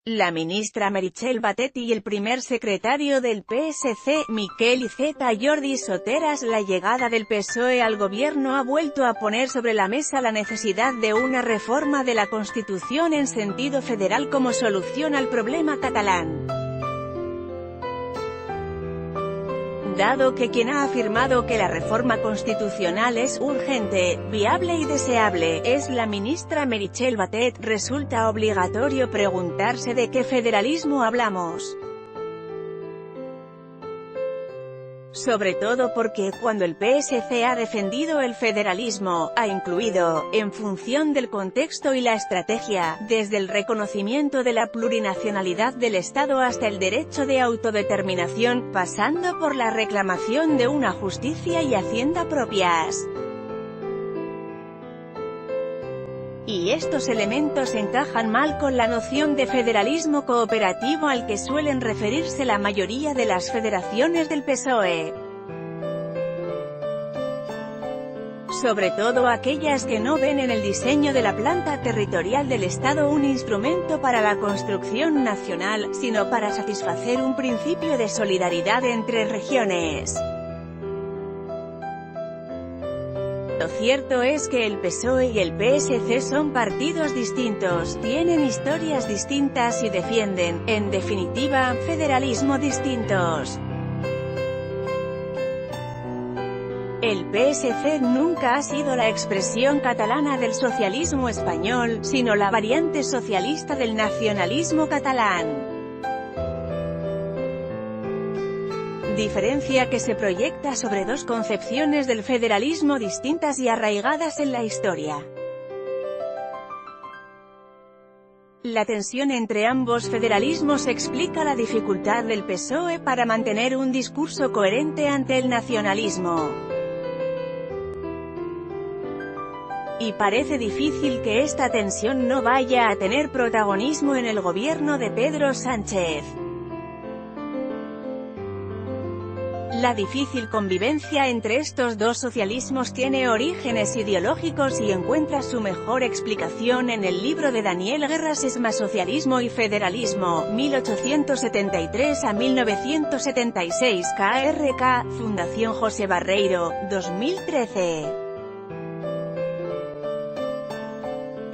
La ministra Meritxell Batet y el primer secretario del PSC, Miquel Iceta Jordi Soteras. La llegada del PSOE al gobierno ha vuelto a poner sobre la mesa la necesidad de una reforma de la Constitución en sentido federal como solución al problema catalán. Dado que quien ha afirmado que la reforma constitucional es urgente, viable y deseable, es la ministra Meritxell Batet, resulta obligatorio preguntarse de qué federalismo hablamos. Sobre todo porque, cuando el PSC ha defendido el federalismo, ha incluido, en función del contexto y la estrategia, desde el reconocimiento de la plurinacionalidad del Estado hasta el derecho de autodeterminación, pasando por la reclamación de una justicia y hacienda propias. Y estos elementos encajan mal con la noción de federalismo cooperativo al que suelen referirse la mayoría de las federaciones del PSOE. Sobre todo aquellas que no ven en el diseño de la planta territorial del Estado un instrumento para la construcción nacional, sino para satisfacer un principio de solidaridad entre regiones. Lo cierto es que el PSOE y el PSC son partidos distintos, tienen historias distintas y defienden, en definitiva, federalismo distintos. El PSC nunca ha sido la expresión catalana del socialismo español, sino la variante socialista del nacionalismo catalán. Diferencia que se proyecta sobre dos concepciones del federalismo distintas y arraigadas en la historia. La tensión entre ambos federalismos explica la dificultad del PSOE para mantener un discurso coherente ante el nacionalismo. Y parece difícil que esta tensión no vaya a tener protagonismo en el gobierno de Pedro Sánchez. La difícil convivencia entre estos dos socialismos tiene orígenes ideológicos y encuentra su mejor explicación en el libro de Daniel Guerra Sesma Socialismo y Federalismo, 1873 a 1976, KRK, Fundación José Barreiro, 2013.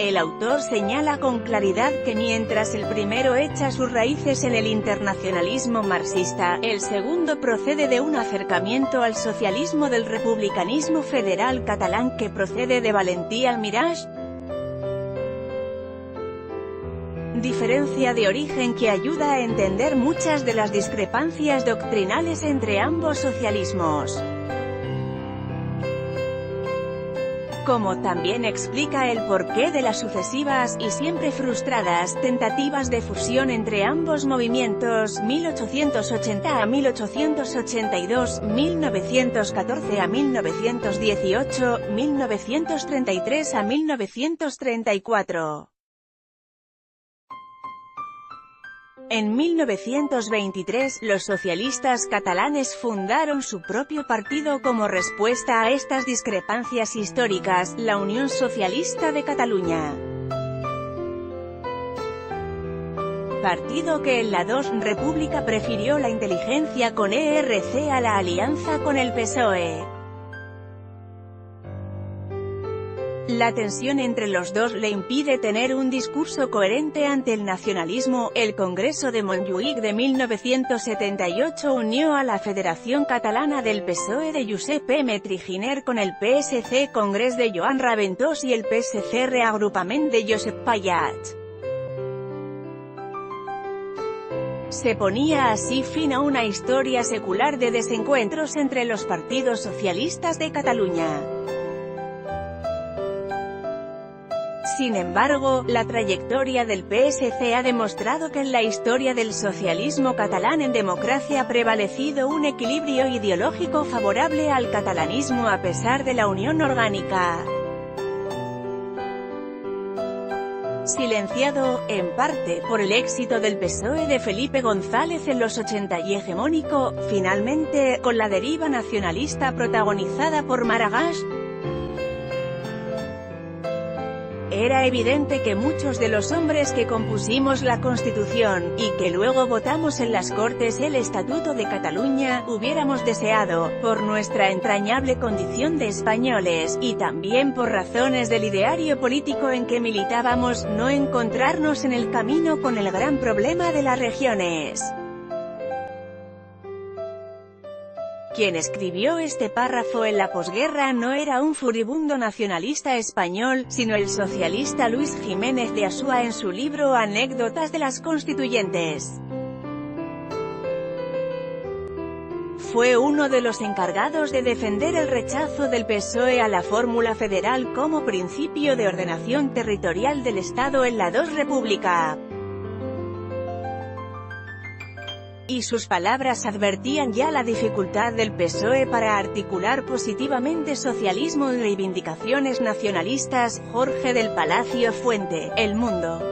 El autor señala con claridad que mientras el primero echa sus raíces en el internacionalismo marxista, el segundo procede de un acercamiento al socialismo del republicanismo federal catalán que procede de Valentí Almirall. Diferencia de origen que ayuda a entender muchas de las discrepancias doctrinales entre ambos socialismos. Como también explica el porqué de las sucesivas, y siempre frustradas, tentativas de fusión entre ambos movimientos, 1880 a 1882, 1914 a 1918, 1933 a 1934. En 1923, los socialistas catalanes fundaron su propio partido como respuesta a estas discrepancias históricas, la Unión Socialista de Cataluña. Partido que en la II República prefirió la inteligencia con ERC a la alianza con el PSOE. La tensión entre los dos le impide tener un discurso coherente ante el nacionalismo. El Congreso de Montjuïc de 1978 unió a la Federación Catalana del PSOE de Josep M. Triginer con el PSC Congrés de Joan Raventós y el PSC Reagrupament de Josep Payat. Se ponía así fin a una historia secular de desencuentros entre los partidos socialistas de Cataluña. Sin embargo, la trayectoria del PSC ha demostrado que en la historia del socialismo catalán en democracia ha prevalecido un equilibrio ideológico favorable al catalanismo a pesar de la unión orgánica. Silenciado, en parte, por el éxito del PSOE de Felipe González en los 80 y hegemónico, finalmente, con la deriva nacionalista protagonizada por Maragall, Era evidente que muchos de los hombres que compusimos la Constitución, y que luego votamos en las Cortes el Estatuto de Cataluña, hubiéramos deseado, por nuestra entrañable condición de españoles, y también por razones del ideario político en que militábamos, no encontrarnos en el camino con el gran problema de las regiones. Quien escribió este párrafo en la posguerra no era un furibundo nacionalista español, sino el socialista Luis Jiménez de Asúa en su libro Anécdotas de las Constituyentes. Fue uno de los encargados de defender el rechazo del PSOE a la fórmula federal como principio de ordenación territorial del Estado en la II República. Y sus palabras advertían ya la dificultad del PSOE para articular positivamente socialismo y reivindicaciones nacionalistas. Jorge del Palacio Fuente, El Mundo.